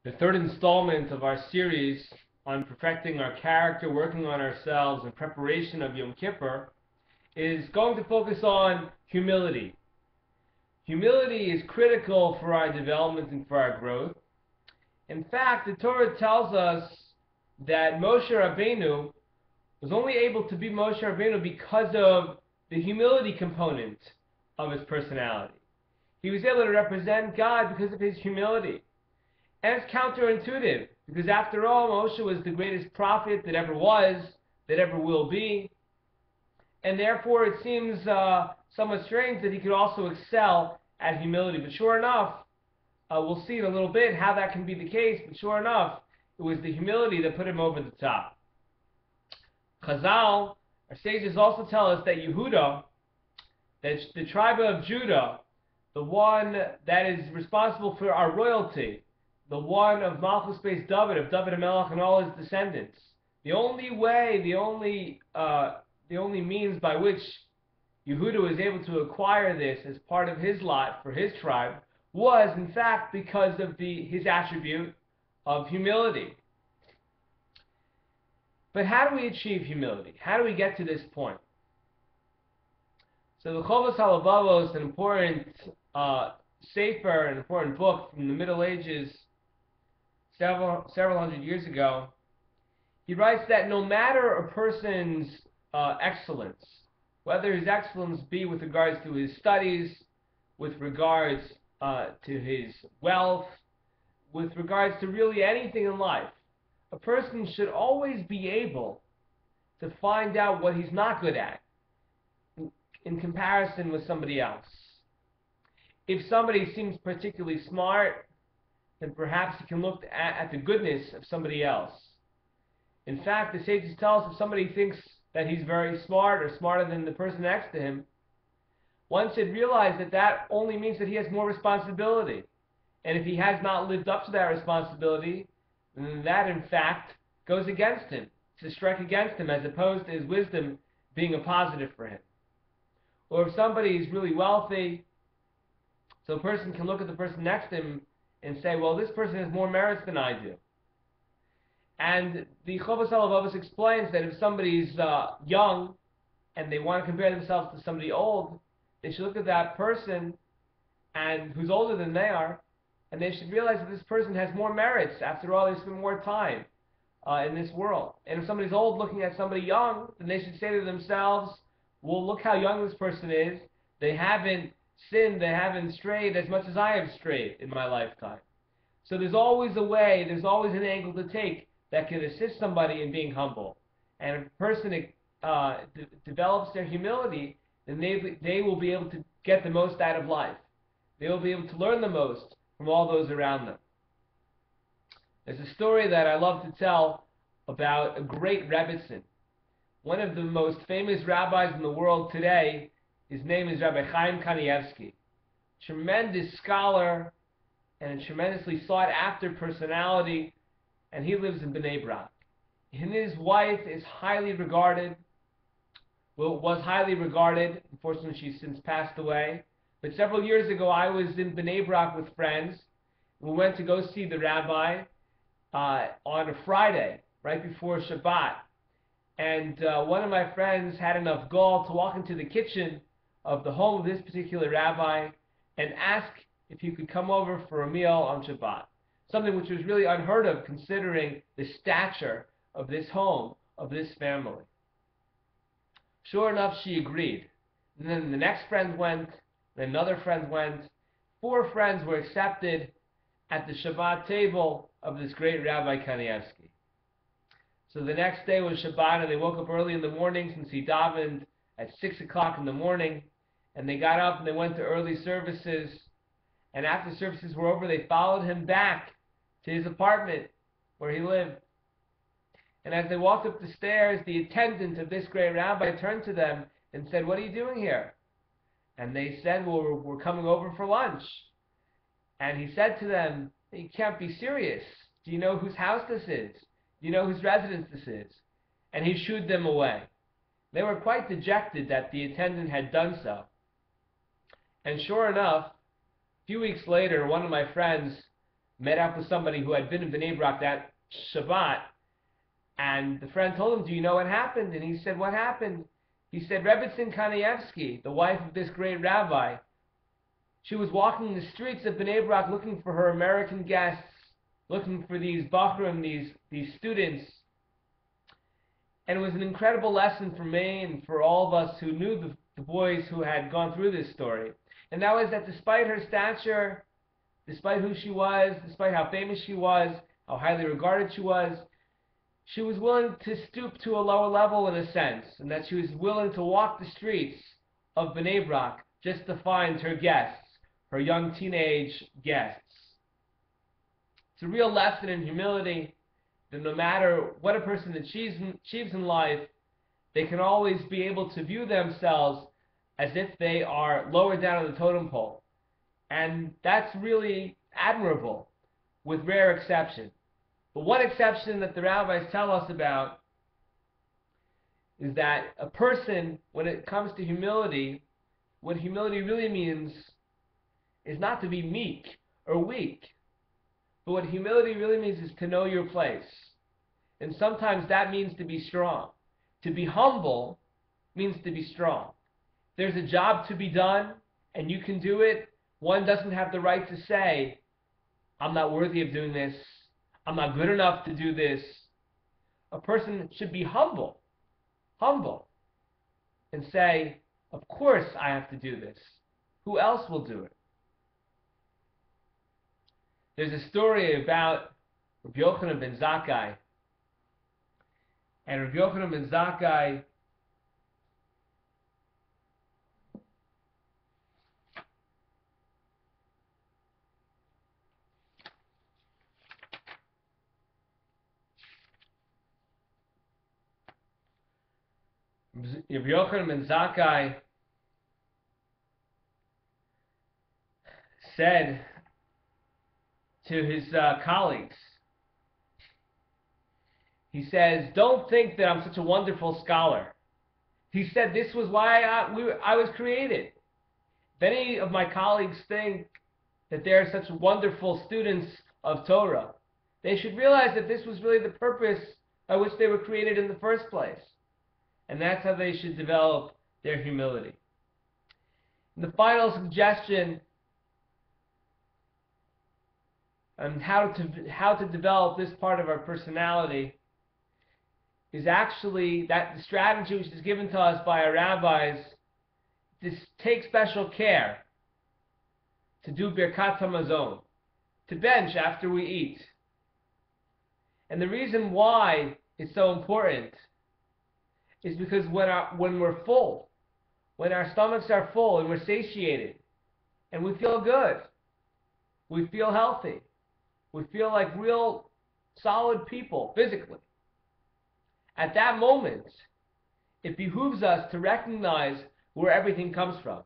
The third installment of our series on perfecting our character, working on ourselves in preparation of Yom Kippur, is going to focus on humility. Humility is critical for our development and for our growth. In fact, the Torah tells us that Moshe Rabbeinu was only able to be Moshe Rabbeinu because of the humility component of his personality. He was able to represent God because of his humility. And it's counterintuitive, because after all, Moshe was the greatest prophet that ever was, that ever will be, and therefore it seems somewhat strange that he could also excel at humility. But sure enough, we'll see in a little bit how that can be the case, but sure enough, it was the humility that put him over the top. Chazal, our sages also tell us that Yehuda, that the tribe of Judah, the one that is responsible for our royalty, the one of Malchus Beis David, of David HaMelech and all his descendants, the only way, the only means by which Yehuda was able to acquire this as part of his lot for his tribe was, in fact, because of his attribute of humility. But how do we achieve humility? How do we get to this point? So the Chovos HaLevavos, an important sefer, an important book from the Middle Ages, several hundred years ago, he writes that no matter a person's excellence, whether his excellence be with regards to his studies, with regards to his wealth, with regards to really anything in life, a person should always be able to find out what he's not good at in comparison with somebody else. If somebody seems particularly smart, then perhaps he can look at the goodness of somebody else. In fact, the sages tell us if somebody thinks that he's very smart or smarter than the person next to him, one should realize that that only means that he has more responsibility. And if he has not lived up to that responsibility, then that in fact goes against him. It's a strike against him, as opposed to his wisdom being a positive for him. Or if somebody is really wealthy, so a person can look at the person next to him and say, well, this person has more merits than I do. And the Chovos HaLevavos explains that if somebody's young and they want to compare themselves to somebody old, they should look at that person and who's older than they are, and they should realize that this person has more merits. After all, they spend more time in this world. And if somebody's old looking at somebody young, then they should say to themselves, well, look how young this person is. They haven't sinned, they haven't strayed as much as I have strayed in my lifetime. So there's always a way, there's always an angle to take that can assist somebody in being humble. And if a person develops their humility, then they will be able to get the most out of life. They will be able to learn the most from all those around them. There's a story that I love to tell about a great Rebbetzin. One of the most famous rabbis in the world today, his name is Rabbi Chaim Kanievsky. Tremendous scholar and a tremendously sought-after personality, and he lives in Bnei Brak. And his wife is highly regarded, was highly regarded. Unfortunately, she's since passed away. But several years ago, I was in Bnei Brak with friends. We went to go see the rabbi on a Friday, right before Shabbat. And one of my friends had enough gall to walk into the kitchen of the home of this particular rabbi and ask if he could come over for a meal on Shabbat. Something which was really unheard of considering the stature of this home, of this family. Sure enough, she agreed. And then the next friend went, then another friend went. 4 friends were accepted at the Shabbat table of this great Rabbi Kanievsky. So the next day was Shabbat, and they woke up early in the morning since he davened at 6 o'clock in the morning. And they got up and they went to early services. And after services were over, they followed him back to his apartment where he lived. And as they walked up the stairs, the attendant of this great rabbi turned to them and said, "What are you doing here?" And they said, "Well, we're coming over for lunch." And he said to them, "You can't be serious. Do you know whose house this is? Do you know whose residence this is?" And he shooed them away. They were quite dejected that the attendant had done so. And sure enough, a few weeks later, one of my friends met up with somebody who had been in Bnei Brak that Shabbat, and the friend told him, "Do you know what happened?" And he said, "What happened?" He said, Rebbetzin Kanievsky, the wife of this great rabbi, she was walking the streets of Bnei Brak looking for her American guests, looking for these Bachrim, these students. And it was an incredible lesson for me and for all of us who knew the boys who had gone through this story. And that was that despite her stature, despite who she was, despite how famous she was, how highly regarded she was willing to stoop to a lower level in a sense, and that she was willing to walk the streets of Bnei Brak just to find her guests, her young teenage guests. It's a real lesson in humility, that no matter what a person achieves in life, they can always be able to view themselves as if they are lower down on the totem pole. And that's really admirable, with rare exception. But one exception that the rabbis tell us about is that a person, when it comes to humility, what humility really means is not to be meek or weak. But what humility really means is to know your place. And sometimes that means to be strong. To be humble means to be strong. There's a job to be done, and you can do it. One doesn't have the right to say, I'm not worthy of doing this. I'm not good enough to do this. A person should be humble, and say, of course I have to do this. Who else will do it? There's a story about Rabbi Yochanan ben Zakkai. And Rabbi Yochanan ben Zakkai said to his colleagues, he says, don't think that I'm such a wonderful scholar. He said, this was why I was created. If any of my colleagues think that they're such wonderful students of Torah, they should realize that this was really the purpose by which they were created in the first place. And that's how they should develop their humility. And the final suggestion on how to develop this part of our personality is actually that the strategy which is given to us by our rabbis is take special care to do Birkat HaMazon, to bench after we eat. And the reason why it's so important is because when we're full, when our stomachs are full and we're satiated, and we feel good, we feel healthy, we feel like real solid people physically, at that moment, it behooves us to recognize where everything comes from.